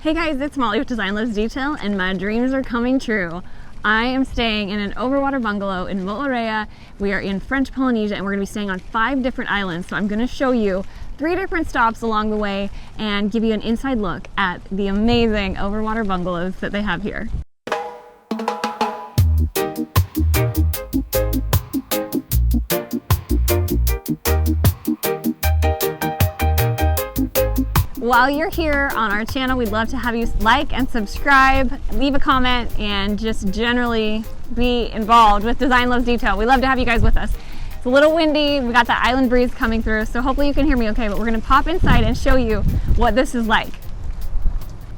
Hey guys, it's Molly with Design Loves Detail, and my dreams are coming true. I am staying in an overwater bungalow in Moorea. We are in French Polynesia, and we're going to be staying on 5 different islands. So I'm going to show you 3 different stops along the way and give you an inside look at the amazing overwater bungalows that they have here. While you're here on our channel, we'd love to have you like and subscribe, leave a comment, and just generally be involved with Design Loves Detail. We love to have you guys with us. It's a little windy, we got that island breeze coming through, so hopefully you can hear me okay, but we're gonna pop inside and show you what this is like.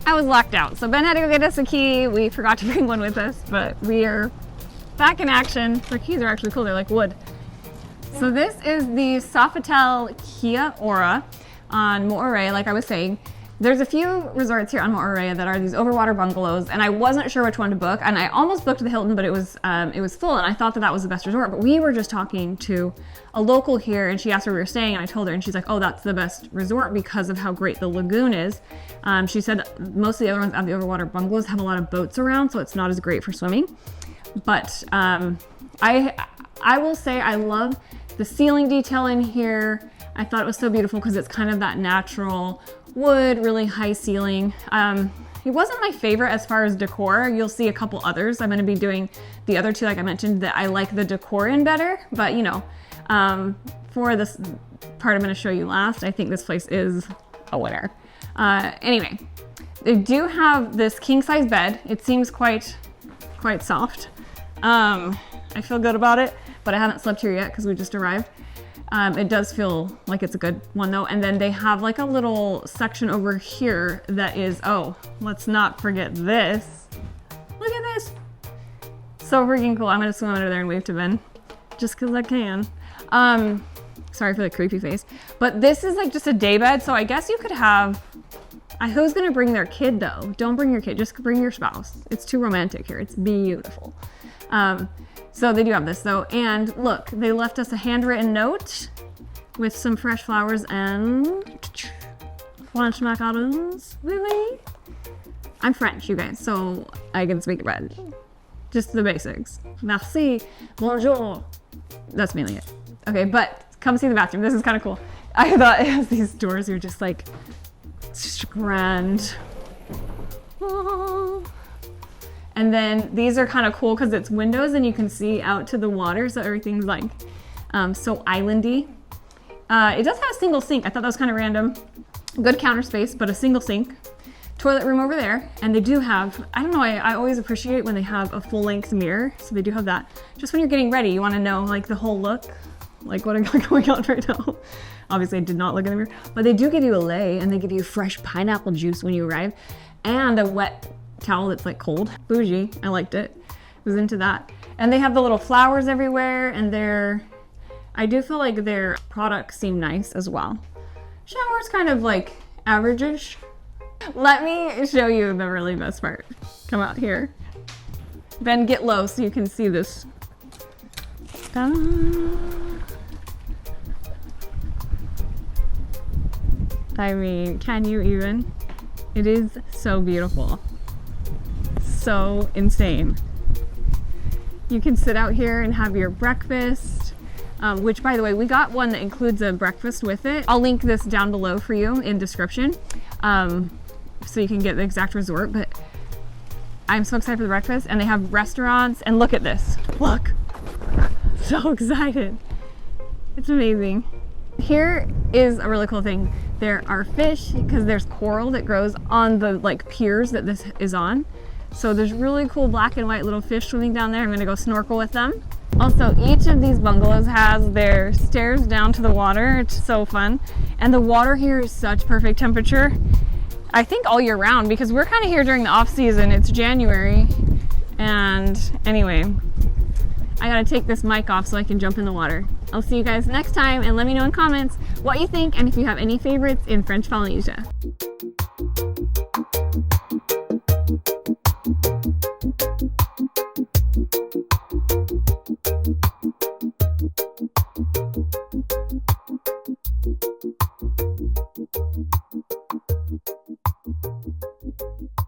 I was locked out, so Ben had to go get us a key. We forgot to bring one with us, but we are back in action. Our keys are actually cool, they're like wood. So this is the Sofitel Kia Aura on Moorea. Like I was saying, there's a few resorts here on Moorea that are these overwater bungalows, and I wasn't sure which one to book, and I almost booked the Hilton, but it was full, and I thought that that was the best resort. But we were just talking to a local here, and she asked where we were staying, and I told her, and she's like, oh, that's the best resort because of how great the lagoon is. She said most of the other ones of the overwater bungalows have a lot of boats around, so it's not as great for swimming. But I will say I love the ceiling detail in here. I thought it was so beautiful because it's kind of that natural wood, really high ceiling. It wasn't my favorite as far as decor. You'll see a couple others. I'm going to be doing the other 2, like I mentioned, that I like the decor in better. But you know, for this part I'm going to show you last, I think this place is a winner. Anyway, they do have this king size bed. It seems quite soft. I feel good about it, but I haven't slept here yet because we just arrived. It does feel like it's a good one though. And then they have like a little section over here that is, oh, let's not forget this. Look at this. So freaking cool. I'm gonna swim under there and wave to Ben just cause I can. Sorry for the creepy face, but this is like just a day bed. So I guess you could have, who's gonna bring their kid though? Don't bring your kid, just bring your spouse. It's too romantic here. It's beautiful. So they do have this though, and look, they left us a handwritten note with some fresh flowers and French macarons. Really? I'm French, you guys, so I can speak French. Just the basics. Merci, bonjour. That's mainly it. Okay, but come see the bathroom. This is kind of cool. I thought it has these doors are just like, just grand. Oh. And then these are kind of cool because it's windows and you can see out to the water, so everything's like so islandy. It does have a single sink. I thought that was kind of random. Good counter space, but a single sink. Toilet room over there. And they do have, I don't know, I always appreciate when they have a full-length mirror. So they do have that. Just when you're getting ready, you want to know like the whole look, like what I got going on right now. Obviously I did not look in the mirror, but they do give you a lei, and they give you fresh pineapple juice when you arrive, and a wet towel that's like cold. Bougie, I liked it. Was into that. And they have the little flowers everywhere, and I do feel like their products seem nice as well. Shower's kind of like average-ish. Let me show you the really best part. Come out here. Ben, get low so you can see this. I mean, can you even? It is so beautiful. So insane. You can sit out here and have your breakfast, which by the way, we got one that includes a breakfast with it. I'll link this down below for you in description, so you can get the exact resort, but I'm so excited for the breakfast. And they have restaurants, and look at this. Look, so excited. It's amazing. Here is a really cool thing. There are fish because there's coral that grows on the like piers that this is on. So there's really cool black and white little fish swimming down there. I'm gonna go snorkel with them. Also, each of these bungalows has their stairs down to the water. It's so fun. And the water here is such perfect temperature. I think all year round, because we're kind of here during the off season. It's January. And anyway, I gotta take this mic off so I can jump in the water. I'll see you guys next time, and let me know in comments what you think and if you have any favorites in French Polynesia. you.